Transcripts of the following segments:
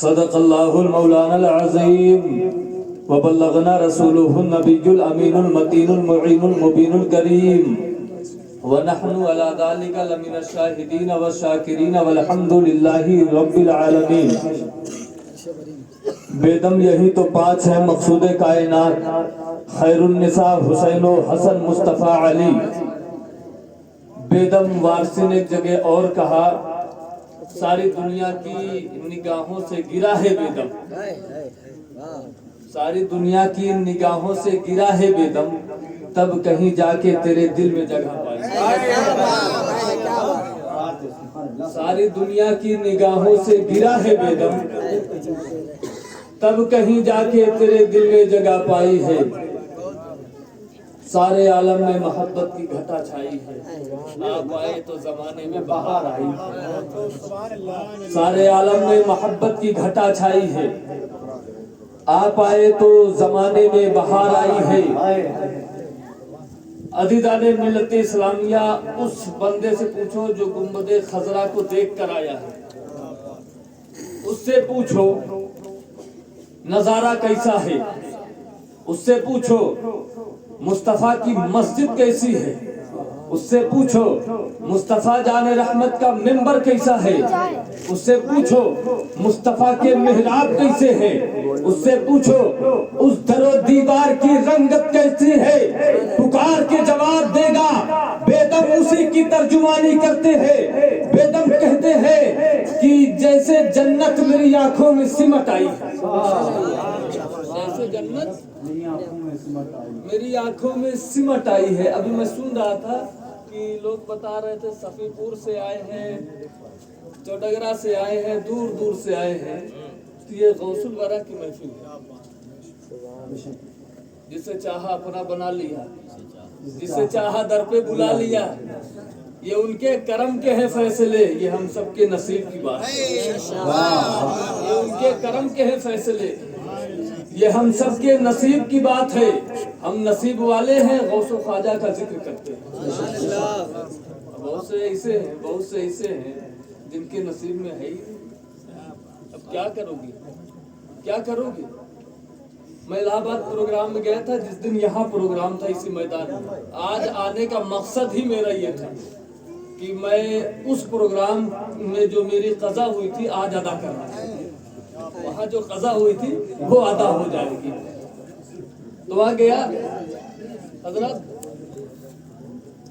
صدق اللہ المولانا العظیم وبلغنا رسوله النبی الامین المتین المعین المبین الکریم ونحن على ذلك لمن الشاہدین والشاکرین والحمد للہ رب العالمین۔ بیدم یہی تو پانچ ہے مقصود کائنات، خیر النساء حسین و حسن مصطفیٰ علی۔ بیدم وارثی نے ایک جگہ اور کہا ساری دنیا کی نگاہوں سے گرا ہے بیدم، ساری دنیا کی نگاہوں سے گرا ہے بیدم، تب کہیں جا کے تیرے دل میں جگہ پائی۔ ساری دنیا کی نگاہوں سے گرا ہے بیدم، تب کہیں جا کے تیرے دل میں جگہ پائی ہے۔ سارے عالم میں محبت کی گھٹا چھائی ہے، آپ آئے تو زمانے میں بہار آئی ہے۔ سارے عالم میں محبت کی گھٹا چھائی ہے، آپ آئے تو زمانے میں بہار آئی ہے۔ عزیزان ملت اسلامیہ، اس بندے سے پوچھو جو گنبد خضرا کو دیکھ کر آیا ہے، اس سے پوچھو نظارہ کیسا ہے، اس سے پوچھو مصطفیٰ کی مسجد کیسی ہے، اس سے پوچھو مصطفیٰ جان رحمت کا منبر کیسا ہے، اس سے پوچھو مصطفیٰ کے محراب کیسے ہیں، اس سے پوچھو اس در و دیوار کی رنگت کیسی ہے، پکار کے جواب دے گا۔ بیدم اسی کی ترجمانی کرتے ہیں، بیدم کہتے ہیں کہ جیسے جنت میری آنکھوں میں سمٹ آئی ہے، جیسے جنت میری آنکھوں میں سمٹ آئی ہے۔ ابھی میں سن رہا تھا کہ لوگ بتا رہے تھے صفی پور سے آئے ہیں، چوڈگرہ سے آئے ہیں، دور دور سے آئے ہیں، تو یہ غوث الورا کی محفل ہے۔ جسے چاہا اپنا بنا لیا، جسے چاہا در پہ بلا لیا، یہ ان کے کرم کے ہیں فیصلے، یہ ہم سب کے نصیب کی بات ہے۔ یہ ان کے کرم کے ہیں فیصلے، یہ ہم سب کے نصیب کی بات ہے۔ ہم نصیب والے ہیں، غوث و خواجہ کا ذکر کرتے ہیں۔ بہت سے ایسے ہیں جن کے نصیب میں ہے ہی نہیں۔ اب کیا کرو گی، کیا کرو گی؟ میں الہ آباد پروگرام میں گیا تھا، جس دن یہاں پروگرام تھا اسی میدان میں، آج آنے کا مقصد ہی میرا یہ تھا کہ میں اس پروگرام میں جو میری قضا ہوئی تھی آج ادا کر رہا تھا، وہاں جو قضا ہوئی تھی وہ ادا ہو جائے گی۔ تو وہاں گیا، حضرت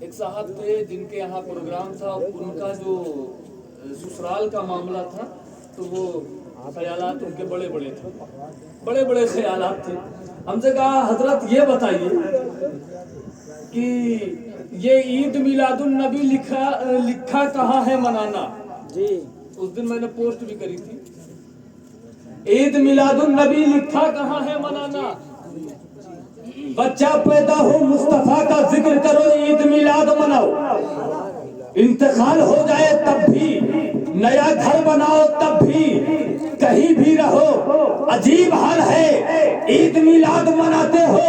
ایک صاحب تھے جن کے یہاں پروگرام تھا، ان کا جو سسرال کا معاملہ تھا تو وہ خیالات ان کے بڑے بڑے تھے، بڑے بڑے خیالات تھے۔ ہم سے کہا حضرت یہ بتائیے کہ یہ عید میلاد النبی لکھا کہاں ہے منانا؟ اس دن میں نے پوسٹ بھی کری تھی، عید میلاد النبی لکھا کہاں ہے منانا؟ بچہ پیدا ہو مصطفیٰ کا ذکر کرو، عید میلاد مناؤ، انتقال ہو جائے تب بھی، نیا گھر بناؤ تب بھی، کہیں بھی رہو عجیب حال ہے، عید میلاد مناتے ہو؟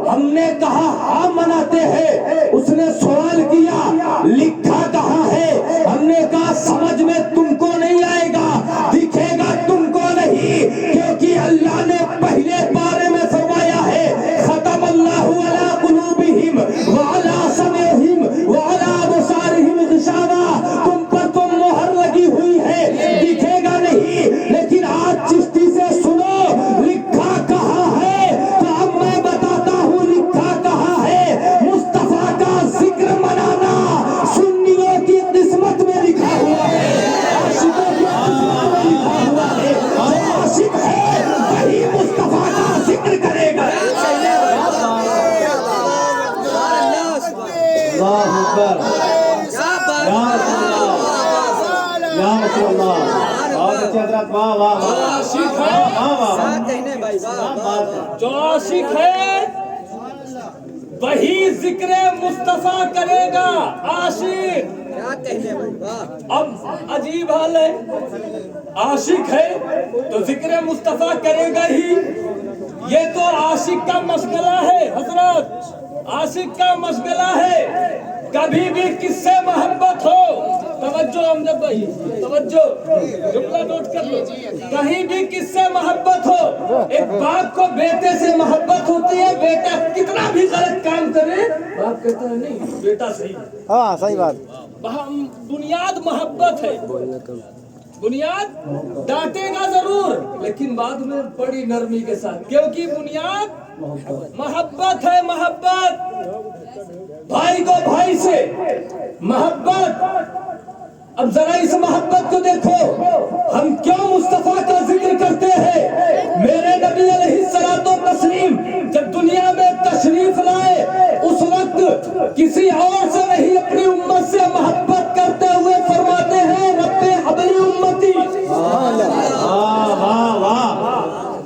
ہم نے کہا ہاں مناتے ہیں۔ اس نے سوال کیا لکھا کہاں ہے؟ ہم نے کہا سمجھ میں تم کو نہیں آئے گا، دکھے گا تم کو نہیں، کیونکہ اللہ نے پہلے پارے میں فرمایا ہے ختم اللہ علی قلوبہم وعلی سمعہم وعلی ابصارہم غشاوہ، تم پر تو مہر لگی ہوئی ہے، دکھے گا نہیں۔ لیکن آج چشتی سے سنو لکھا کہاں ہے؟ تو اب میں بتاتا ہوں لکھا کہاں ہے۔ مصطفیٰ کا ذکر منانا سنیوں کی قسمت میں لکھا ہوا ہے، عاشقوں کی قسمت میں لکھا ہوا ہے۔ جو عاشق ہے وہی مصطفیٰ کا ذکر کرے گا۔ اللہ اکبر، یا رسول اللہ، یا رسول اللہ۔ بہت اچھے حضرات، واہ واہ واہ، جو عاشق ہے وہی ذکر مصطفیٰ کرے گا۔ عاشق اب عجیب حال ہے، عاشق ہے تو ذکر مصطفیٰ کرے گا ہی، یہ تو عاشق کا مشغلہ ہے حضرت، आशिक का मशगला है, कभी भी किससे मोहब्बत हो, तवज्जो अमजद भाई, तवज्जो, जुमला नोट कर लो, कहीं भी किससे मोहब्बत हो, एक बाप को बेटे से मोहब्बत होती है, बेटा कितना भी गलत काम करे बाप कहता है नहीं बेटा सही है। हाँ सही बात। बुनियाद मोहब्बत है, बुनियाद डांटेगा जरूर लेकिन बाद में बड़ी नरमी के साथ, क्योंकि बुनियाद मोहब्बत है। मोहब्बत, भाई को भाई से मोहब्बत। अब जरा इस मोहब्बत को देखो, हम क्यों मुस्तफा का जिक्र करते हैं। मेरे नबी अलैहिस्सलातो तस्लीम जब दुनिया में तशरीफ लाए उस वक्त किसी और से नहीं अपनी उम्मत से मोहब्बत करते हुए फरमाते हैं रब्बे हबली उम्मती,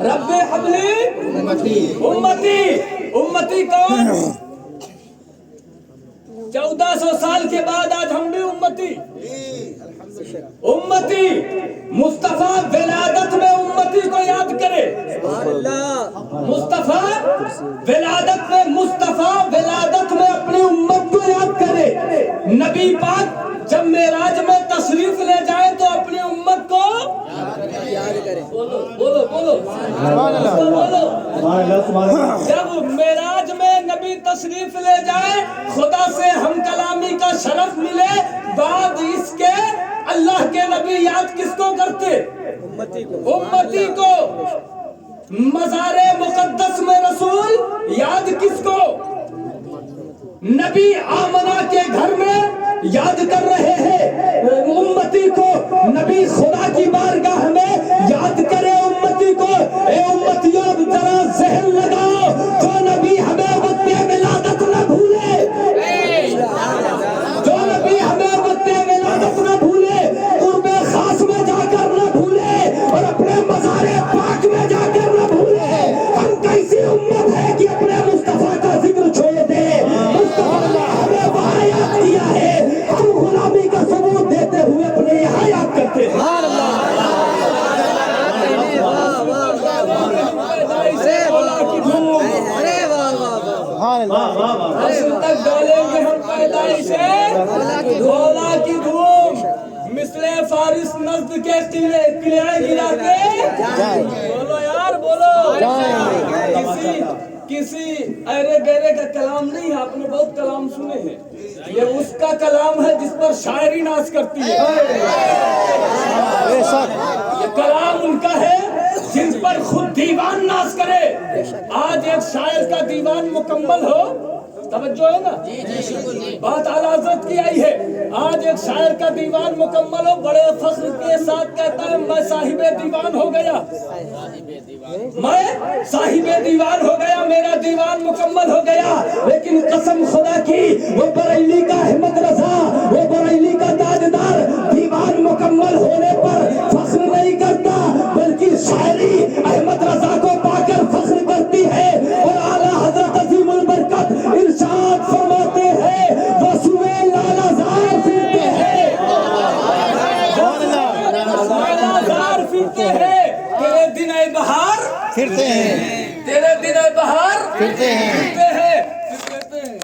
रब्बे हबली उम्मती। उम्मती कौन? 1400 साल के बाद आज हम भी उम्मती। उम्मती मुस्तफा विलादत में उम्मती को याद करे। मुस्तफा विलादत में, मुस्तफा विलादत में अपनी उम्मत को याद करे। नबी पाक जब मेराज में तशरीफ ले जाए तो अपनी उम्मत को याद करे। बोलो बोलो बोलो बोलो। जब मेराज में नबी तशरीफ ले जाए, खुदा से हम कलामी का शरफ मिले, बाद इसके अल्लाह के नबी याद किसको करते? उम्मती को। मज़ारे मुक़द्दस में रसूल याद किसको? नबी आमना के घर में याद कर रहे हैं उम्मती को। नबी खुदा की बारगाह में याद करे उम्मती को। ए उम्मतियों अब जरा ज़हन लगाओ, जो नबी हमें वक़्ते विलादत न भूले, जो नबी हमें वक़्ते विलादत न भूले, कुर्बे खास में जाकर न भूले और अपने मज़ारे पाक में जाकर न भूले। हम कैसी उम्मत है कि अपने मुस्तफा का जिक्र छोड़ दे। मुस्तफा ने हमें वहाँ याद किया है, हम गुलामी का सबूत देते हुए अपने यहाँ याद करते हैं। तक डालेंगे हम पैदाइश से गोला की धूम, मिसले फारिस नज़्द के किले गिराते। बोलो यार बोलो। किसी अरे गहरे का कलाम नहीं है, आपने बहुत कलाम सुने हैं, ये उसका कलाम है जिस पर शायरी नाच करती है। ये कलाम उनका है जिन पर खुद दीवान नाच करे। आज एक शायर का दीवान मुकम्मल हो, तवज्जो है ना, बात आला हज़रत की आई है। आज एक शायर का दीवान मुकम्मल हो, बड़े फख्र के साथ कहता है मैं साहिबे दीवान हो गया, मैं साहिबे दीवान हो गया, मेरा दीवान मुकम्मल हो गया। लेकिन कसम खुदा की वो बरेली का अहमद रजा, वो बरेली का ताजदार दीवान मुकम्मल होने पर फख्र नहीं करता, बल्कि शायरी अहमद रजा को पाकर फख्र करती है। और आला हज़रत अज़ीमुल बरकत इरशाद फरमाते हैं वसुए लालाज़ार फिरते हैं, लालाज़ार फिरते हैं, तेरे दिन ए बहार फिरते हैं, तेरे दिन ए बहार फिरते हैं, कहते हैं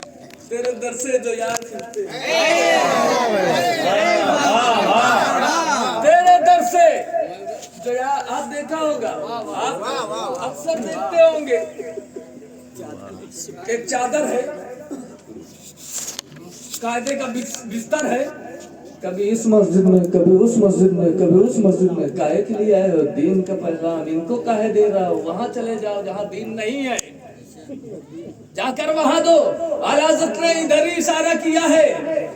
तेरे दर से जो यार फिरते हैं, तेरे दर से जो यार। आप देखा होगा, आप अक्सर देखते होंगे, एक चादर है, कायदे का बिस्तर है, कभी इस मस्जिद में, कभी उस मस्जिद में, कभी उस मस्जिद में। काहे के लिए आए हो? दीन का पैगाम इनको काहे दे रहा हो? वहां चले जाओ जहां दीन नहीं है, जाकर वहां दो। आला हज़रत ने इधर ही इशारा किया है।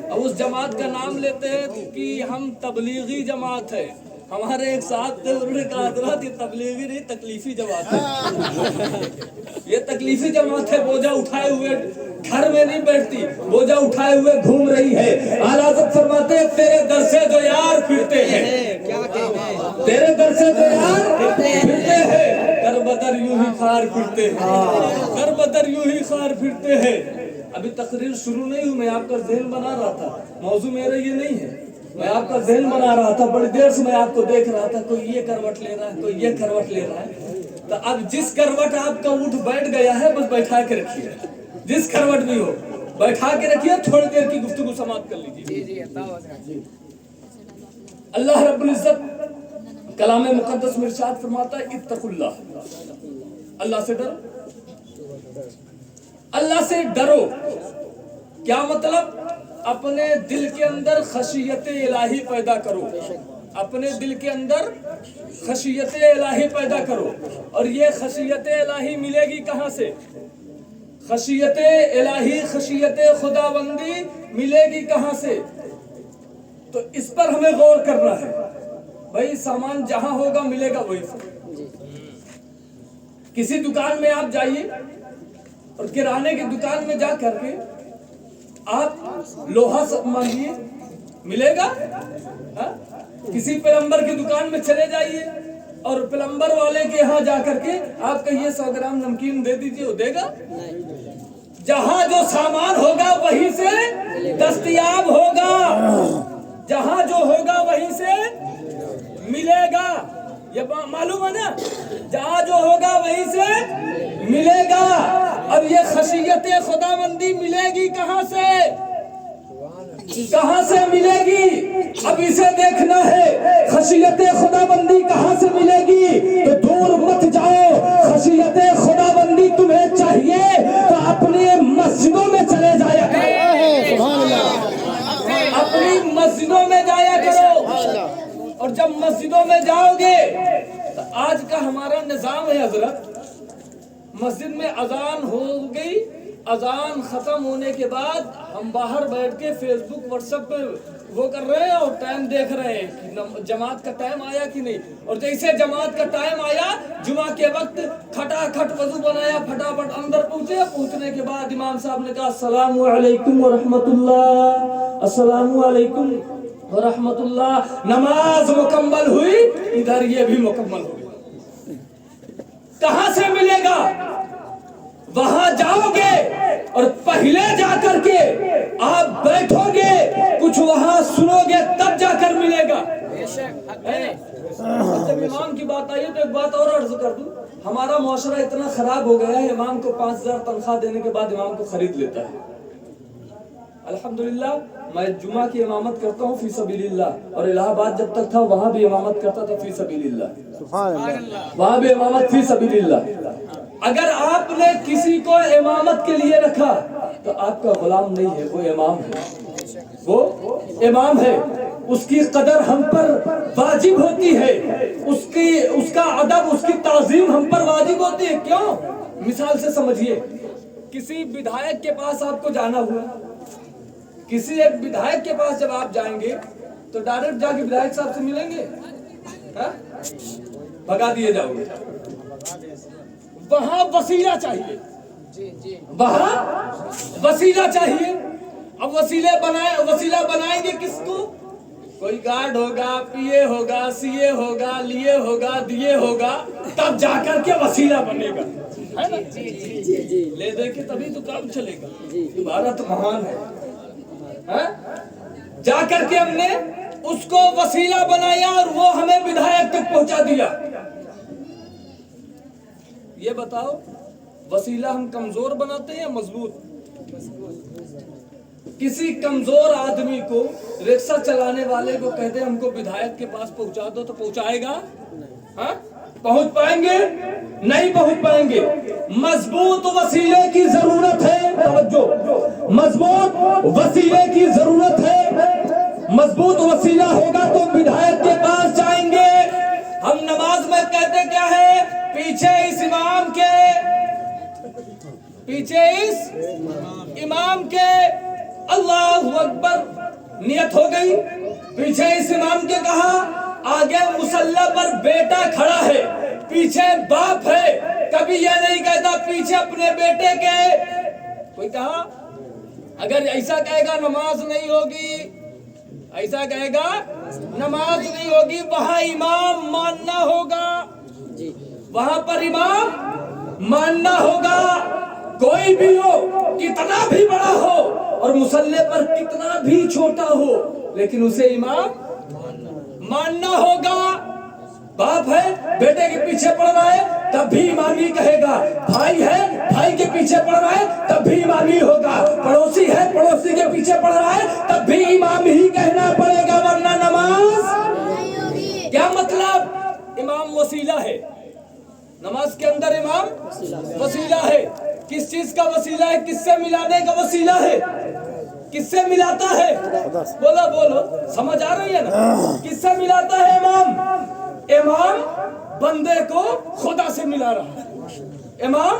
और उस जमात का नाम लेते हैं कि हम तबलीगी जमात है। हमारे एक साथ थे, उन्होंने कहा हज़रत ये तबलीगी नहीं तकलीफी जमात है। ये तकलीफी जमात है, बोझा उठाए हुए घर में नहीं बैठती, बोझा उठाए हुए घूम रही है। आला हज़रत फरमाते हैं तेरे दर से जो यार फिरते हैं, तेरे दर से जो यार फिरते हैं, कर बदर यूं ही खार फिरते हैं, कर बदर यूं ही खार फिरते हैं। अभी तकरीर शुरू नहीं हुई, मैं आपका ज़हन बना रहा था, मौजू मेरा ये नहीं है, मैं आपका ज़हन बना रहा था। बड़ी देर से मैं आपको देख रहा था, कोई ये करवट ले रहा है, कोई ये करवट ले रहा है। तो अब जिस करवट आपका उठ बैठ गया है बस बैठा के रखिए, जिस करवट भी हो, बैठा के रखिए, थोड़ी देर की गुफ्तगू समाप्त कर लीजिए। अल्लाह रब्बुल इज्जत कलाम मुकद्दस में इरशाद फरमाता है इत्तकुल्लाह, अल्लाह से डरो, अल्लाह से डरो। क्या मतलब? अपने दिल के अंदर खशियत इलाही पैदा करो, अपने दिल के अंदर खशियत इलाही पैदा करो। और ये खशियत इलाही मिलेगी कहाँ से? खशियत इलाही, खशियत खुदाबंदी मिलेगी कहाँ से? तो इस पर हमें गौर करना है। भाई सामान जहां होगा मिलेगा वहीं से। किसी दुकान में आप जाइए और किराने की दुकान में जा करके आप लोहा मांगिए, मिलेगा? हा? किसी प्लम्बर की दुकान में चले जाइए और प्लम्बर वाले के यहाँ जा करके आप कहिए 100 ग्राम नमकीन दे दीजिए, वो देगा? जहां जो सामान होगा वहीं से दस्तयाब होगा, जहां जो होगा वहीं से मिलेगा। ये मालूम है ना? जहां जो होगा वहीं से मिलेगा। अब ये खशियत खुदाबंदी मिलेगी कहां से? कहां से मिलेगी? अब इसे देखना है। खशियत खुदाबंदी कहां से मिलेगी? तो दूर मत जाओ। खशियत खुदाबंदी तुम्हें चाहिए तो अपनी मस्जिदों में चले जाया करो, अपनी मस्जिदों में जाया करो। और जब मस्जिदों में जाओगे तो आज का हमारा निजाम है हजरत, मस्जिद में अजान हो गई, अजान खत्म होने के बाद हम बाहर बैठ के फेसबुक व्हाट्सएप पे वो कर रहे हैं और टाइम देख रहे हैं कि जमात का टाइम आया कि नहीं। और जैसे जमात का टाइम आया, जुमा के वक्त खटाखट वजू बनाया, फटाफट अंदर पहुंचे। पहुंचने के बाद इमाम साहब ने कहा अस्सलामु अलैकुम व रहमतुल्लाह, अस्सलामु अलैकुम व रहमतुल्लाह। नमाज मुकम्मल हुई, इधर ये भी मुकम्मल हुई। कहां से मिलेगा? वहां जाओगे और पहले जाकर के आप बैठोगे, कुछ वहां सुनोगे, तब जाकर मिलेगा। जब इमाम की बात आई तो एक बात और अर्ज कर दूं, हमारा मुआशरा इतना खराब हो गया है, इमाम को 5000 तनख्वाह देने के बाद इमाम को खरीद लेता है। अल्हम्दुलिल्लाह मैं जुमा की इमामत करता हूँ फी सबीलिल्लाह, और इलाहाबाद जब तक था वहां भी इमामत करता था फी सबीलिल्लाह, वहां भी इमामत फी सबीलिल्लाह। अगर आपने किसी को इमामत के लिए रखा तो आपका गुलाम नहीं है, वो इमाम है, वो इमाम है। उसकी कदर हम पर वाजिब होती है, उसका अदब, उसकी ताजीम हम पर वाजिब होती है। क्यों? मिसाल से समझिए, किसी विधायक के पास आपको जाना हुआ, किसी एक विधायक के पास जब आप जाएंगे तो डायरेक्ट जाके विधायक साहब से मिलेंगे? हा? भगा दिए जाओगे। वहां वसीला चाहिए, वहां वसीला चाहिए। अब वसीला बनाएंगे किसको? कोई गार्ड होगा, पीए होगा, सीए होगा, लिए होगा, दिए होगा, तब जाकर के वसीला बनेगा, है ना? ले दे के तभी तो काम चलेगा। भारत महान है। जाकर के हमने उसको वसीला बनाया और वो हमें विधायक तक पहुंचा दिया। ये बताओ, वसीला हम कमजोर बनाते हैं या मजबूत? किसी कमजोर आदमी को, रिक्शा चलाने वाले को कहते हैं हमको विधायक के पास पहुंचा दो, तो पहुंचाएगा? हाँ? पहुंच पाएंगे? नहीं पहुंच पाएंगे। मजबूत वसीले की जरूरत है। तवज्जो, मजबूत वसीले की जरूरत है। मजबूत वसीला होगा तो विधायक के पास जाएंगे। हम नमाज में कहते क्या है? पीछे इस इमाम के, पीछे इस इमाम के, अल्लाहु अकबर, नियत हो गई। पीछे इस इमाम के कहा, आगे मुसल्ला पर बेटा खड़ा है, पीछे बाप है। कभी यह नहीं कहता पीछे अपने बेटे के। कोई कहा अगर ऐसा कहेगा नमाज नहीं होगी, ऐसा कहेगा नमाज नहीं होगी। वहां इमाम मानना होगा, वहां पर इमाम मानना होगा। कोई भी हो, कितना भी बड़ा हो और मुसल्ले पर कितना भी छोटा हो, लेकिन उसे इमाम मानना होगा। बाप है, बेटे के पीछे पड़ रहा है, तब भी इमाम ही कहेगा। भाई है, भाई भाई के पीछे पड़ रहा है तब भी इमाम ही होगा, पड़ोसी है पड़ोसी के पीछे पड़ रहा है तब भी इमाम ही कहना पड़ेगा, वरना नमाज। क्या मतलब? इमाम वसीला है, नमाज के अंदर इमाम वसीला है। किस चीज का वसीला है? किससे मिलाने का वसीला है? किससे मिलाता है? बोलो बोलो, समझ आ रही है ना? किससे मिलाता है इमाम? इमाम बंदे को खुदा से मिला रहा है। इमाम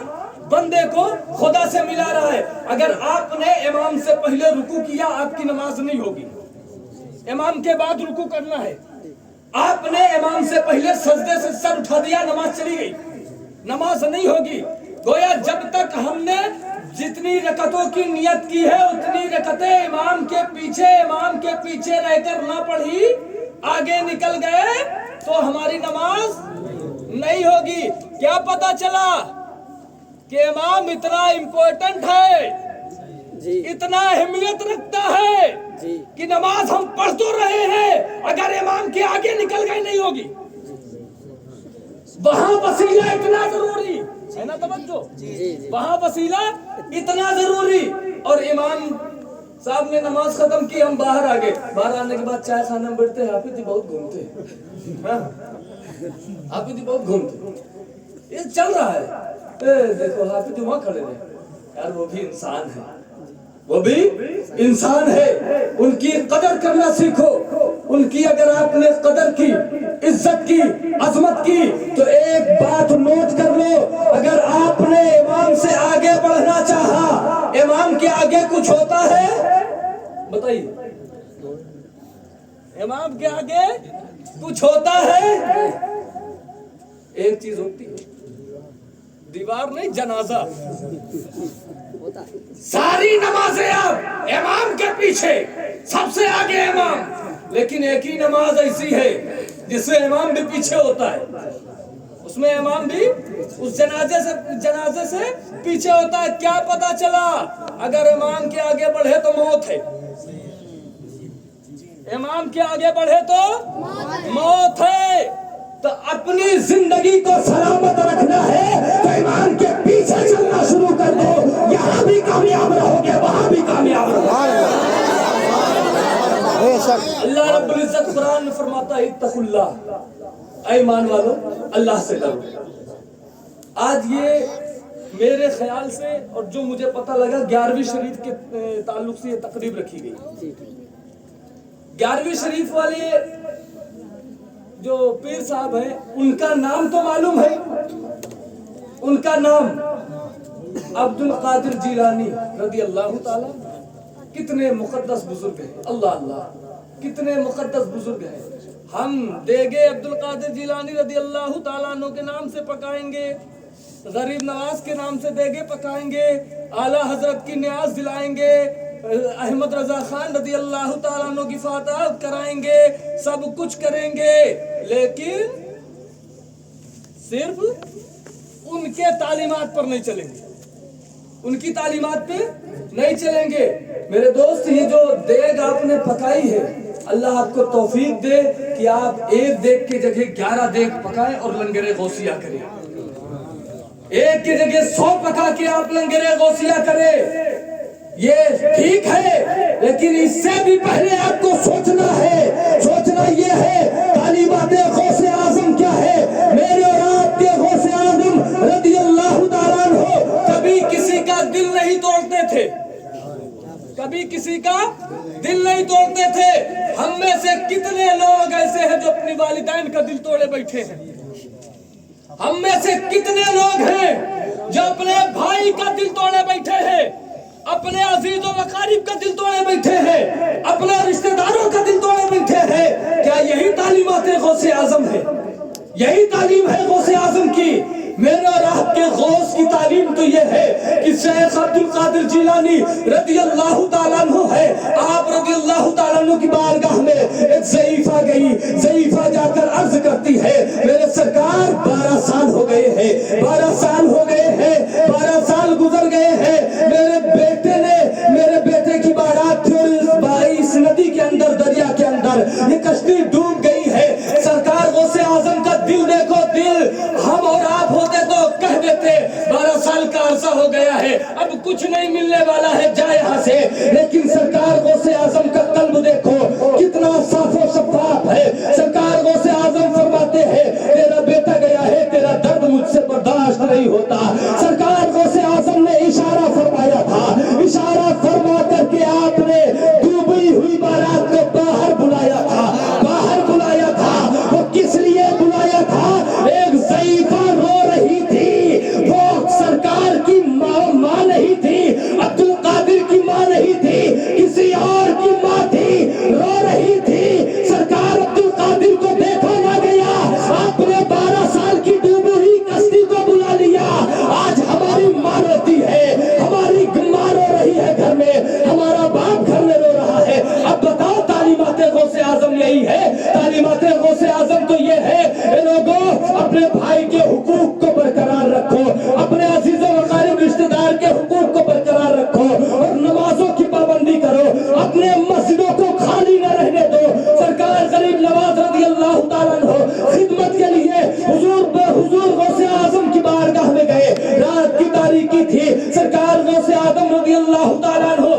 बंदे को खुदा से मिला रहा है। अगर आपने इमाम से पहले रुकू किया, आपकी नमाज नहीं होगी। इमाम के बाद रुकू करना है। आपने इमाम से पहले सजदे से सर उठा दिया, नमाज चली गई, नमाज नहीं होगी। गोया जब तक हमने जितनी रकतों की नियत की है उतनी रकतें इमाम के पीछे रहकर ना पढ़ी, आगे निकल गए तो हमारी नमाज नहीं होगी। क्या पता चला कि इमाम इतना इम्पोर्टेंट है, इतना अहमियत रखता है कि नमाज हम पढ़ तो रहे हैं, अगर इमाम के आगे निकल गए नहीं होगी। वहां वसीला इतना जरूरी है ना, तवज्जो, वहां वसीला इतना जरूरी। और इमाम साहब ने नमाज खत्म की, हम बाहर आ गए। बाहर आने के बाद चाय खाने में बैठते, हाफिज जी बहुत घूमते, हाफिज जी बहुत घूमते, ये चल रहा है, देखो हाफिज जी वहां खड़े रहे। यार वो भी इंसान है, वो भी इंसान है, उनकी कदर करना सीखो। उनकी अगर आपने कदर की, इज्जत की, अजमत की, तो एक बात नोट कर लो, अगर आपने इमाम से आगे बढ़ना चाहा, इमाम के आगे कुछ होता है? बताइए, इमाम के आगे कुछ होता है? एक चीज होती है, दीवार नहीं, जनाजा। सारी नमाजें अब इमाम के पीछे, सबसे आगे इमाम। लेकिन एक ही नमाज ऐसी है जिसमें इमाम भी पीछे होता है, उसमें इमाम भी उस जनाजे से पीछे होता है। क्या पता चला? अगर इमाम के आगे बढ़े तो मौत है, इमाम के आगे बढ़े तो मौत है। तो अपनी जिंदगी को सलामत रखना है तो इमाम के पीछे चलना शुरू कर दो, यहाँ भी कामयाब रहोगे, वहां भी कामयाब रहोगे। अल्लाह रब्बुल इज्जत कुरान में फरमाता है, इत्तकुल्लाह, ऐ ईमान वालो अल्लाह से डरो। आज ये मेरे ख्याल से और जो मुझे पता लगा, 11वीं शरीफ के ताल्लुक से ये तकरीब रखी गई। 11वीं शरीफ वाले जो पीर साहब हैं, उनका नाम तो मालूम है, उनका नाम अब्दुल कादिर जिलानी रदी अल्लाह ताला। कितने मुकद्दस बुजुर्ग हैं, अल्लाह अल्लाह, कितने मुकद्दस बुजुर्ग हैं। हम देगे अब्दुल कादिर जिलानी रदी अल्लाह ताला अन्हु के नाम से पकाएंगे, गरीब नवाज के नाम से देगे पकाएंगे, आला हजरत की न्याज दिलाएंगे, अहमद रजा खान रदी अल्लाह ताला अन्हु की फातह कराएंगे, सब कुछ करेंगे, लेकिन सिर्फ उनके तालीमात पर नहीं चलेंगे, उनकी तालीमात पे नहीं चलेंगे। मेरे दोस्त, ये जो देग आपने पकाई है, अल्लाह आपको तौफीक दे कि आप एक देग की जगह 11 देग पकाएं और लंगरे गौसिया करें। एक की जगह 100 पका के आप लंगरे गौसिया करें, ये ठीक है, लेकिन इससे भी पहले आपको सोचना है। सोचना ये है, तालीमाते गौसे आजम क्या है। मेरे और आपके गौसे आजम रदी अल्लाह ताला अन्हु कभी किसी का दिल नहीं तोड़ते थे, कभी किसी का दिल नहीं तोड़ते थे। हम में से कितने लोग ऐसे हैं जो अपनी वालिदैन का दिल तोड़े बैठे हैं? हम में से कितने लोग हैं जो अपने भाई का दिल तोड़े बैठे हैं, अपने अजीजों वकारिब का दिल तोड़े बैठे हैं, अपने रिश्तेदारों का दिल तोड़े बैठे हैं? क्या यही तालीमात गौसे आजम है? यही तालीम है गौसे आजम की? मेरे और आपके गौस की तालीम तो ये है कि शेख अब्दुल कादिर जिलानी रदी अल्लाह ताला अन्हु है। आप रदी अल्लाह ताला अन्हु की बारगाह में एक ज़ईफा गई, ज़ईफा जाकर अर्ज करती है, मेरे सरकार 12 साल हो गए हैं, 12 साल हो गए हैं, 12 साल गुजर गए हैं। मेरे बेटे की बारात थी और इस नदी के अंदर, दरिया के अंदर ये कश्ती डूब गई है। सरकार गौसे आजम का दिल देखो, दिल हम और आप होते तो कह देते 12 साल का अरसा हो गया गया है, अब कुछ नहीं मिलने वाला है, जा यहाँ से। लेकिन सरकार गौसे आजम का कल्ब देखो कितना साफो शफाफ है। सरकार गौसे आजम फरमाते हैं तेरा बेटा गया है, तेरा दर्द मुझसे बर्दाश्त नहीं होता। सरकार गौसे आजम ने इशारा फरमाया था, इशारा फरमा करके आपने डूबी हुई बारात को बाहर बुलाया था, बाहर बुलाया था। वो किस लिए बुलाया था? एक ज़ईफ़ा रो रही थी, वो सरकार की माँ नहीं थी, अब्दुल कादिर की माँ नहीं थी, किसी और की माँ थी, रो रही थी। सरकार अब्दुल कादिर को देखा ना गया, आपने 12 साल की डूबी हुई कश्ती को बुला लिया। आज हमारी माँ रोती है, हमारी माँ रो रही है घर में, हमारा बाप घर में रो रहा है। अब बताओ तालीमाते गौसे आजम यही है? तालीमाते गौसे आजम तो ये है, ए लोगों अपने भाई के हुकूक को बरकरार रखो, अपने अजीज़ों वक़ारिब रिश्तेदार के हुकूक को बरकरार रखो और नमाजों की पाबंदी करो, अपने मस्जिदों को खाली न रहने दो। सरकार गरीब नवाज रज़ी अल्लाह ताला अन्हु खिदमत के लिए हुजूर गौसे आजम की बारगाह में गए, रात की तारीकी थी। सरकार गौसे आजम रज़ी अल्लाह ताला अन्हु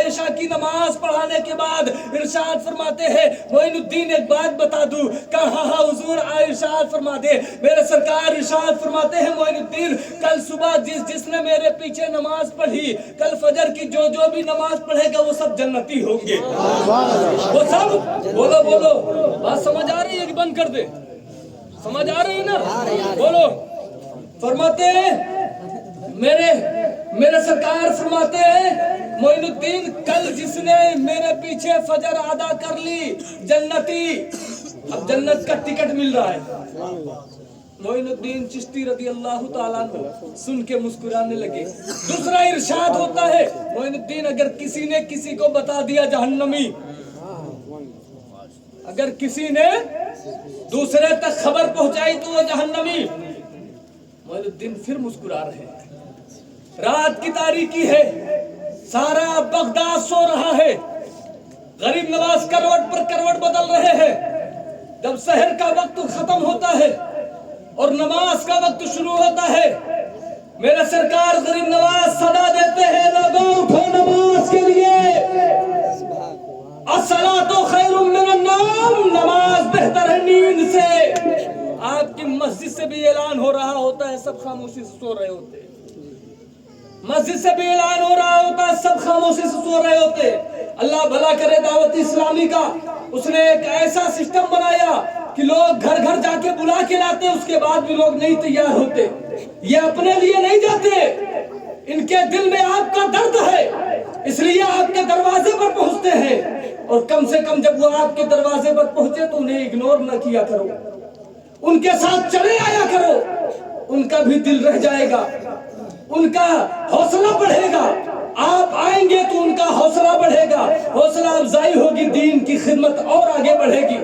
इशा की नमाज पढ़ाने के बाद इरशाद फरमाते हैं, मोइनुद्दीन एक बात बता दूं? कहा हाँ हुजूर, इरशाद फरमा दे। मेरे सरकार इरशाद फरमाते हैं, मोइनुद्दीन कल सुबह जिसने मेरे पीछे नमाज पढ़ी, कल फजर की जो भी नमाज पढ़ेगा वो सब जन्नती होंगे। वो सब बोलो बोलो, बात समझ आ रही है कि बंद कर दे? समझ आ रही है ना? बोलो। फरमाते हैं मेरे सरकार फरमाते हैं, मोइनुद्दीन कल जिसने मेरे पीछे फजर अदा कर ली जन्नती, अब जन्नत का टिकट मिल रहा है। मोइनुद्दीन चिश्ती रज़ी अल्लाह ताला अन्हु सुन के मुस्कुराने लगे। दूसरा इरशाद होता है, मोइनुद्दीन अगर किसी ने किसी को बता दिया जहन्नमी, अगर किसी ने दूसरे तक खबर पहुंचाई तो वो जहन्नमी। मोइनुद्दीन फिर मुस्कुरा रहे हैं। रात की तारीकी है, सारा बगदाद सो रहा है, गरीब नवाज करवट पर करवट बदल रहे हैं। जब सहर का वक्त खत्म होता है और नमाज का वक्त शुरू होता है, मेरे सरकार गरीब नवाज सदा देते हैं, लोगों उठो नमाज के लिए। अस्सलातु खैरुम मिनन नौम, नमाज बेहतर है नींद से। आपकी मस्जिद से भी ऐलान हो रहा होता है, सब खामोशी से सो रहे होते। मस्जिद से भी ऐलान हो रहा होता है, सब खामोशी से सो रहे होते। अल्लाह भला करे दावत इस्लामी का, उसने एक ऐसा सिस्टम बनाया कि लोग घर घर जाके बुला के लाते, उसके बाद भी लोग नहीं तैयार होते। ये अपने लिए नहीं जाते, इनके दिल में आपका दर्द है, इसलिए आपके दरवाजे पर पहुंचते हैं। और कम से कम जब वो आपके दरवाजे पर पहुंचे तो उन्हें इग्नोर न किया करो, उनके साथ चले आया करो, उनका भी दिल रह जाएगा, उनका हौसला बढ़ेगा। आप आएंगे तो उनका हौसला बढ़ेगा, हौसला अफजाई होगी, दीन की खिदमत और आगे बढ़ेगी।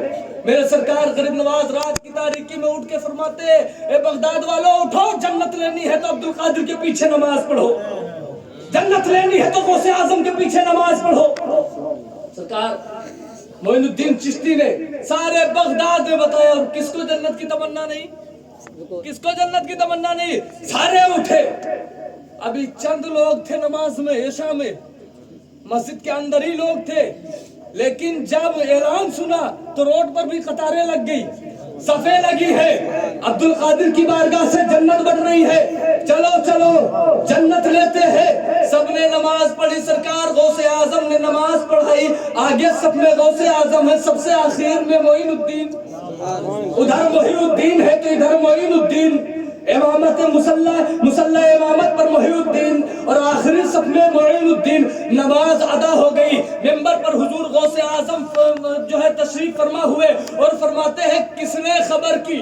मेरे सरकार गरीब नवाज रात की तारीकी में उठ के फरमाते, ए बगदाद वालों उठो, जन्नत लेनी है तो अब्दुल कादिर के पीछे नमाज पढ़ो, जन्नत लेनी है तो गौसे आजम के पीछे नमाज पढ़ो। सरकार मोइनुद्दीन चिश्ती ने सारे बगदाद में बताया, किसको जन्नत की तमन्ना नहीं, किसको जन्नत की तमन्ना नहीं? सारे उठे। अभी चंद लोग थे नमाज में, ऐशा में, मस्जिद के अंदर ही लोग थे। लेकिन जब ऐलान सुना तो रोड पर भी कतारें लग गई, सफे लगी है, अब्दुल कादिर की बारगाह से जन्नत बढ़ रही है, चलो चलो जन्नत लेते हैं। सबने नमाज पढ़ी, सरकार गौसे आजम ने नमाज पढ़ाई, आगे सब में गौसे आजम है, सबसे आखिर में मोइनुद्दीन, उधर मोहिउद्दीन है तो इधर मोइनुद्दीन, इमामत मुसल्ला इमामत पर मोहिउद्दीन और आखिरी सब में मोइनुद्दीन। नमाज अदा हो गई, मिंबर पर हुजूर गौसे आजम जो है तशरीफ फरमा हुए और फरमाते हैं, किसने खबर की,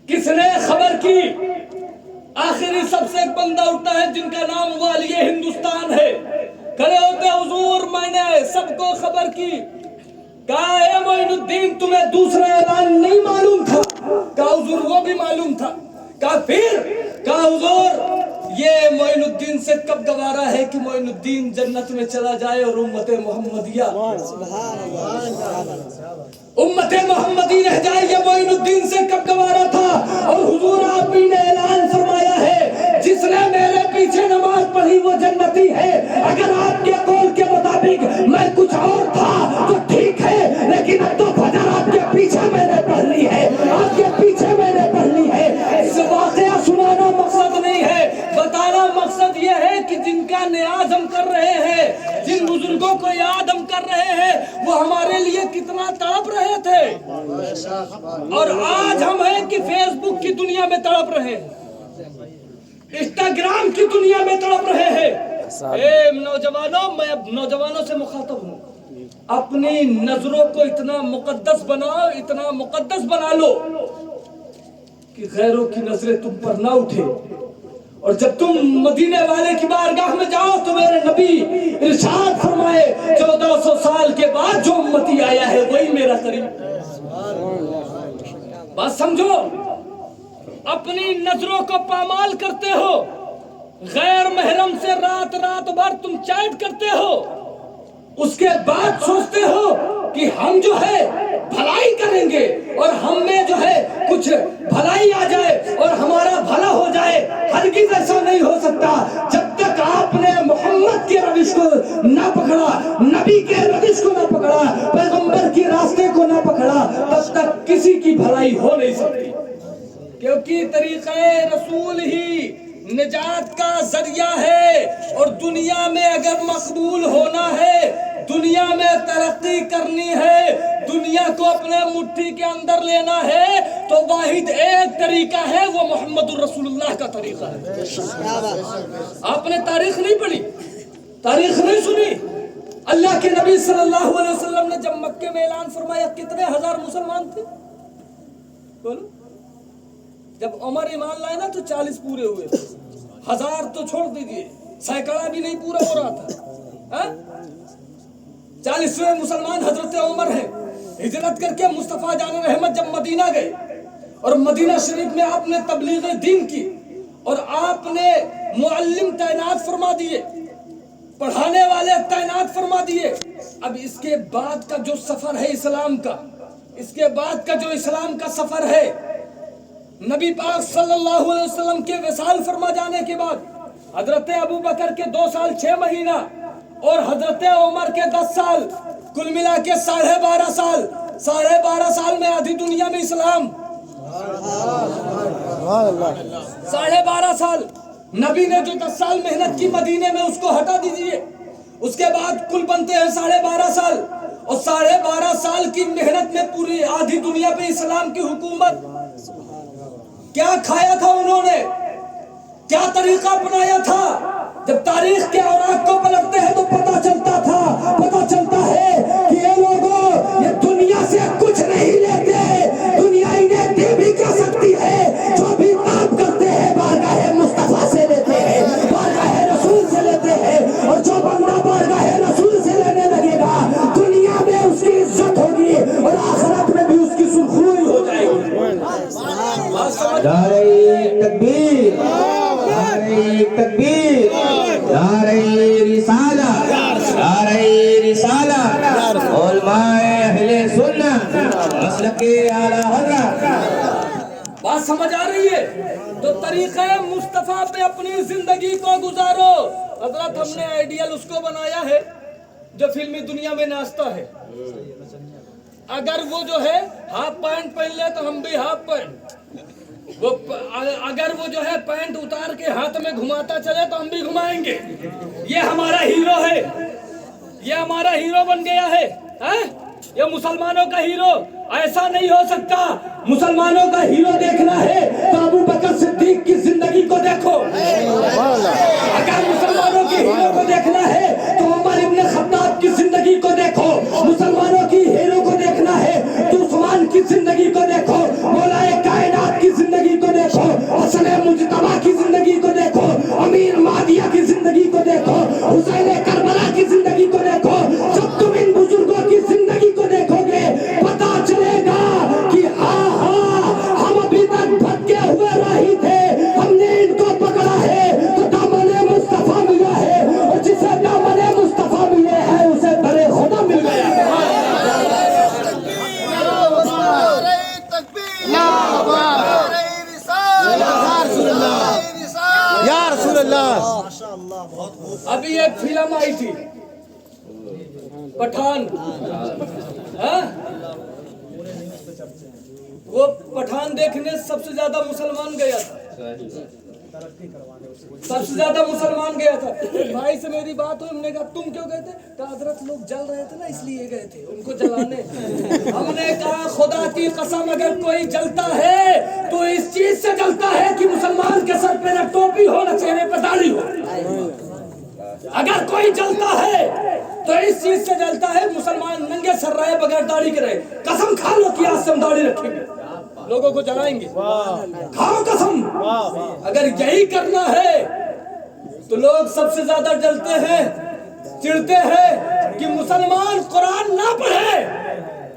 किसने खबर की? आखिरी सबसे एक बंदा उठता है जिनका नाम वाली हिंदुस्तान है, खड़े होते हुजूर मैंने सबको खबर की। कहा मोइनुद्दीन तुम्हें दूसरा ऐलान नहीं मालूम था? कहा हुजूर वो भी मालूम था। कहा फिर? कहा हुजूर ये मोइनुद्दीन से कब गवारा है कि मोइनुद्दीन जन्नत में चला जाए और उम्मत मोहम्मदी रह जाए, ये मोइनुद्दीन से कब गवारा था? और हुजूर आप ही ने ऐलान फरमाया है, اور آج ہم ہیں کہ فیس بک کی دنیا میں تڑپ رہے ہیں, انسٹاگرام کی دنیا میں تڑپ رہے ہیں. اے نوجوانوں, میں اب نوجوانوں سے مخاطب ہوں, اپنی نظروں کو اتنا مقدس بناؤ, اتنا مقدس بنا لو کہ غیروں کی نظریں تم پر نہ اٹھے. اور جب تم مدینے والے کی بارگاہ میں جاؤ تو میرے نبی ارشاد فرمائے 1400 سال کے بعد جو امتی آیا ہے وہی میرا قریب. بات سمجھو, اپنی نظروں کو پامال کرتے ہو, غیر محرم سے رات بھر تم چیٹ کرتے ہو, اس کے بعد سوچتے ہو کہ ہم جو ہے بھلائی کریں گے اور ہم میں جو ہے کچھ بھلائی آ جائے اور ہمارا بھلا ہو جائے. ہرگز ایسا نہیں ہو سکتا جب تک آپ نے محمد کے روش کو نہ پکڑا, نبی کے روش کو نہ پکڑا, پیغمبر کے راستے کو نہ پکڑا, تب تک کسی کی بھلائی ہو نہیں سکتی. کیونکہ طریقہ رسول ہی نجات کا ذریعہ ہے, اور دنیا میں اگر مقبول ہونا ہے, دنیا میں ترقی کرنی ہے, دنیا کو اپنے مٹھی کے اندر لینا ہے, تو واحد ایک طریقہ ہے, وہ محمد الرسول اللہ کا طریقہ ہے. آپ نے تاریخ نہیں پڑھی, تاریخ نہیں سنی. اللہ کے نبی صلی اللہ علیہ وسلم نے جب مکے میں اعلان فرمایا کتنے ہزار مسلمان تھے بولو؟ جب عمر ایمان لائے نا تو 40 پورے ہوئے, 1000 تو چھوڑ دیجئے, سینکڑا بھی نہیں پورا ہو رہا تھا. 40ویں مسلمان حضرت عمر ہیں. ہجرت کر کے مصطفیٰ جان رحمت جب مدینہ گئے اور مدینہ شریف میں آپ نے تبلیغ دین کی اور آپ نے معلم تعینات فرما دیے, پڑھانے والے تعینات فرما دیے. اب اس کے بعد کا جو سفر ہے اسلام کا, اس کے بعد کا جو اسلام کا سفر ہے, نبی پاک صلی اللہ علیہ وسلم کے وصال فرما جانے کے بعد حضرت ابو بکر کے 2 سال 6 مہینہ اور حضرت عمر کے 10 سال, کل ملا کے 12.5 سال. 12.5 سال میں آدھی دنیا میں اسلام, 12.5 سال. نبی نے جو 10 سال محنت کی مدینے میں اس کو ہٹا دیجئے, اس کے بعد کل بنتے ہیں 12.5 سال, اور 12.5 سال کی محنت میں پوری آدھی دنیا پہ اسلام کی حکومت. کیا کھایا تھا انہوں نے, کیا طریقہ اپنایا تھا؟ جب تاریخ کے اوراق کو پلٹتے ہیں تو پتہ چلتا ہے کہ یہ لوگوں یہ دنیا سے کچھ نہیں لیتے, دنیا انہیں دے بھی کر سکتی ہے. جو بھی کام کرتے ہیں بارگاہ مصطفیٰ سے لیتے ہیں, بارگاہ رسول سے لیتے ہیں, اور جو بندہ بارگاہ رسول سے لینے لگے گا دنیا میں اس کی عزت ہوگی اور آخرت میں بھی اس کی سرخروئی ہو جائے گی. نعرہ تکبیر, نعرہ تکبیر, نعرہ رسالہ, نعرہ رسالہ, علماء اہل سنت, مسلک اعلی حضرت. بات سمجھ آ رہی ہے؟ تو طریقہ مصطفیٰ پہ اپنی زندگی کو گزارو. حضرت ہم نے آئیڈیل اس کو بنایا ہے جو فلمی دنیا میں ناچتا ہے. اگر وہ جو ہے ہاف پینٹ پہن لے تو ہم بھی ہاف پینٹ, اگر وہ جو ہے پینٹ اتار کے ہاتھ میں گھماتا چلے تو ہم بھی گھمائیں گے. یہ ہمارا ہیرو ہے, یہ ہمارا ہیرو بن گیا ہے. یہ مسلمانوں کا ہیرو. ایسا نہیں ہو سکتا. مسلمانوں کا ہیرو دیکھنا ہے تو ابو بکر صدیق کی زندگی کو دیکھو. اگر مسلمانوں کے ہیرو کو دیکھنا ہے تو عمر ابن خطاب کی زندگی کو دیکھو. مسلمانوں کی ہیرو کو دیکھنا ہے تو عثمان کی زندگی کو دیکھو, مولا کائنات کی زندگی کو دیکھو, حسن مجتبی کی زندگی کو دیکھو, امیر مہدیہ کی زندگی کو دیکھو, حسین کربلا کی زندگی کو دیکھو. جب تم ان بزرگوں کی زندگی کو دیکھو گے پتا چلے گا کہ ہاں ہم ابھی تک بھٹکے ہوئے راہی تھے, ہم نے ان کو پکڑا ہے تو دامن مصطفیٰ ملا ہے, اور جسے دامن مصطفیٰ ملے ہے اسے در خدا مل گیا. یا رسول اللہ. ابھی ایک فلم آئی تھی پٹھان, وہ پٹھان دیکھنے سب سے زیادہ مسلمان گیا تھا. सबसे ज्यादा मुसलमान गया था। एक भाई से मेरी बात हुई, हमने कहा तुम क्यों गए थे? कहा हजरत लोग जल रहे थे ना इसलिए गए थे उनको जलाने। हमने कहा खुदा की कसम अगर कोई जलता है तो इस चीज से जलता है कि मुसलमान के सर पे न टोपी हो न चेहरे पे दाढ़ी हो। अगर कोई जलता है तो इस चीज से जलता है मुसलमान नंगे सर रहे बगैर दाढ़ी के रहे। कसम खा लो कि आज से हम दाढ़ी रखेंगे, लोगों को जलाएंगे। खाओ कसम। अगर यही करना है तो लोग सबसे ज्यादा जलते हैं, चिढ़ते हैं कि मुसलमान कुरान ना पढ़े।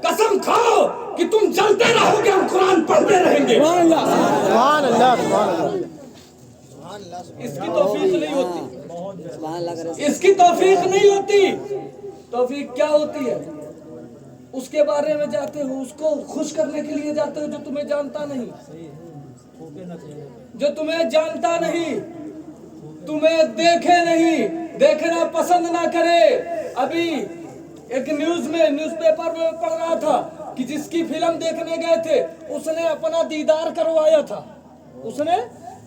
कसम खाओ कि तुम जलते रहोगे, हम कुरान पढ़ते रहेंगे। इसकी तौफीक नहीं होती, इसकी तौफीक नहीं होती। तौफीक क्या होती है? उसके बारे में जाते हो, उसको खुश करने के लिए जाते हो जो तुम्हें जानता नहीं, जो तुम्हें जानता नहीं, तुम्हें देखे नहीं, देखना पसंद ना करे। अभी एक न्यूज़पेपर में पढ़ रहा था कि जिसकी फिल्म देखने गए थे उसने अपना दीदार करवाया था, उसने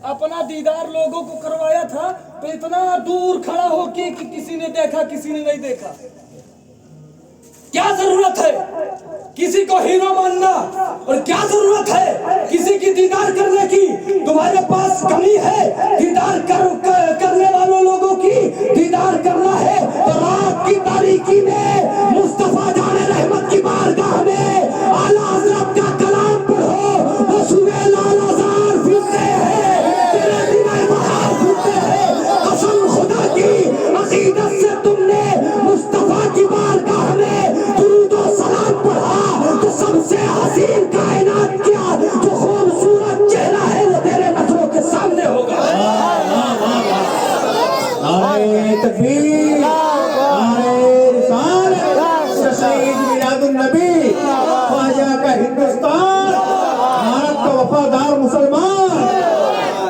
अपना दीदार लोगों को करवाया था, तो इतना दूर खड़ा हो कि किसी ने देखा किसी ने नहीं देखा। क्या जरूरत है किसी को हीरो मानना, और क्या जरूरत है किसी की दीदार करने की? तुम्हारे पास कमी है दीदार करने वालों लोगों की। दीदार करना है तो रात की तारीकी में मुस्तफा जाने रहमत की बारगाह में आला हज़रत का कलाम पढ़ो। वो सुबह लालाज़ार फिरते हैं, तेरे दिल बहार फिरते हैं। कसम खुदा की अकीदत से तुमने मुस्तफा की बारगाह में दुरूद और सलाम पढ़ा तो सबसे हसीन कायनात क्या जो खूबसूरत चेहरा है वो तेरे नजरों के सामने होगा। नारे तकबीर, नारे रिसालत, शहीद मिलादुन नबी, ख्वाजा का हिंदुस्तान, भारत का वफादार मुसलमान।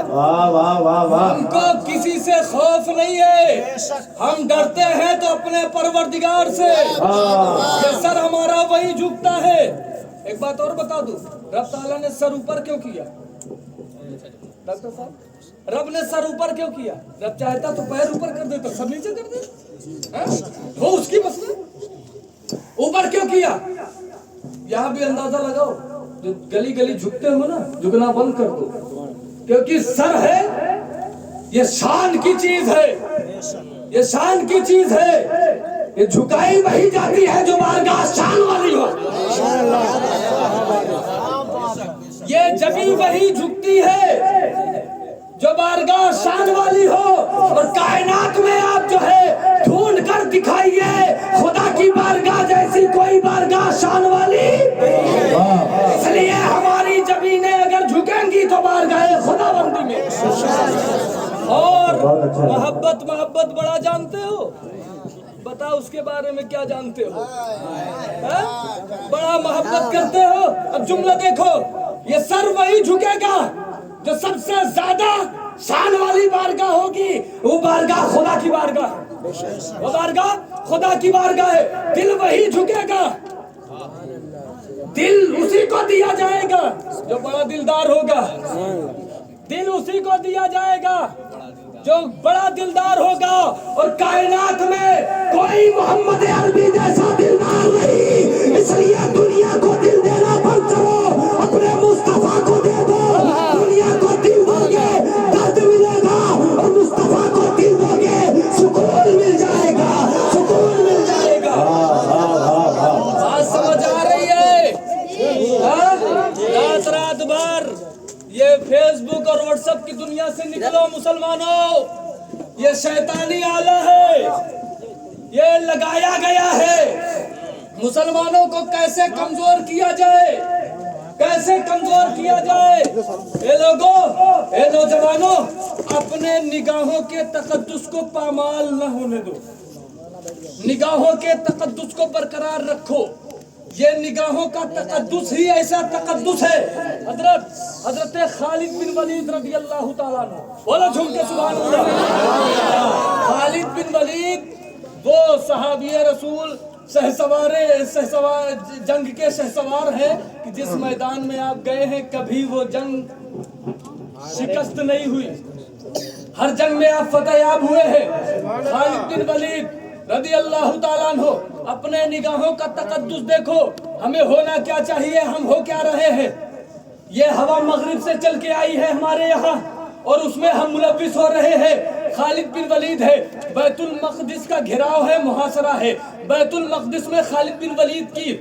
वाह वाह वाह वाह। हमको किसी से खौफ नहीं है, हम डरते हैं तो अपने परवरदिगार से। ये सर हमारा वही झुकता है। एक बात और बता दूं, रब ताला ने सर ऊपर क्यों किया? डॉक्टर साहब, रब ने सर ऊपर क्यों किया? रब चाहता तो पैर ऊपर कर देता, सब नीचे कर दे, वो उसकी मसला। ऊपर क्यों किया? यहाँ भी अंदाजा लगाओ, जो गली गली झुकते हो ना, झुकना बंद कर दो, क्योंकि सर है ये शान की चीज है, ये शान की चीज है। ये झुकाई वही जाती है जो बारगाह शान वाली हो, ये जमी वही झुकती है जो बारगाह शान वाली हो। और कायनात में आप जो है ढूंढ कर दिखाइए खुदा की बारगाह जैसी कोई बारगाह शान वाली। इसलिए हमारी जमीनें अगर झुकेंगी तो बारगाह खुदाबंदी में। और मोहब्बत बड़ा जानते हो, बताओ उसके बारे में क्या जानते हो? बड़ा मोहब्बत करते हो। अब जुमला देखो, ये सर वही झुकेगा जो सबसे ज्यादा शान वाली बारगाह होगी, वो बारगाह खुदा की बारगाह है, वो बारगाह खुदा की बारगाह है। दिल वही झुकेगा, दिल उसी को दिया जाएगा जो बड़ा दिलदार होगा, दिल उसी को दिया जाएगा जो बड़ा दिलदार होगा। और कायनात में कोई मोहम्मद अरबी जैसा दिलदार नहीं, इसलिए दुनिया को दिल देना बंद करो, अपने मुस्तफा को दे दो। दुनिया को दिल दोगे दर्द मिलेगा, और मुस्तफा को दिल दोगे सुकून मिल जाएगा, सुकून मिल जाएगा। बात समझ आ रही है? रात भर ये फेसबुक और व्हाट्सएप की दुनिया से निकलो मुसलमानों, ये शैतानी आला है, ये लगाया गया है मुसलमानों को कैसे कमजोर किया जाए, कैसे कमजोर किया जाए। ये लोगों, ये नौजवानों, अपने निगाहों के तकद्दुस को पामाल न होने दो, निगाहों के तकद्दुस को बरकरार रखो। ये निगाहों का तकद्दुस ही ऐसा तकद्दुस है। हजरत खालिद बिन वलीद रज़ी अल्लाह ताला अन्हु, बोलो झूम के सुभान अल्लाह। खालिद बिन वलीद वो सहाबी रसूल सहसवार जंग के शहसवार हैं कि जिस मैदान में आप गए हैं कभी वो जंग शिकस्त नहीं हुई, ہر جنگ میں آپ فتح یاب ہوئے ہیں. خالد بن ولید رضی اللہ تعالیٰ عنہ، اپنے نگاہوں کا تقدس دیکھو، ہمیں ہونا کیا چاہیے، ہم ہو کیا رہے ہیں. یہ ہوا مغرب سے چل کے آئی ہے ہمارے یہاں اور اس میں ہم ملوث ہو رہے ہیں. خالد بن ولید ہے، بیت المقدس کا گھراؤ ہے، محاصرہ ہے. بیت المقدس میں خالد بن ولید کی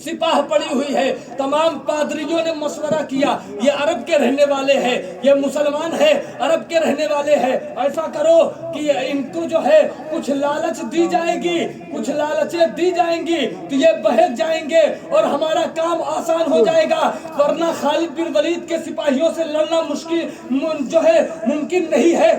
سپاہ پڑی ہوئی ہے. تمام پادریوں نے مشورہ کیا، یہ عرب کے رہنے والے ہیں، یہ مسلمان ہیں، عرب کے رہنے والے ہیں. ایسا کرو کہ ان کو جو ہے کچھ لالچ دی جائے گی، کچھ لالچیں دی جائیں گی تو یہ بہک جائیں گے اور ہمارا کام آسان ہو جائے گا. ورنہ خالد بن ولید کے سپاہیوں سے لڑنا مشکل جو ہے ممکن نہیں ہے.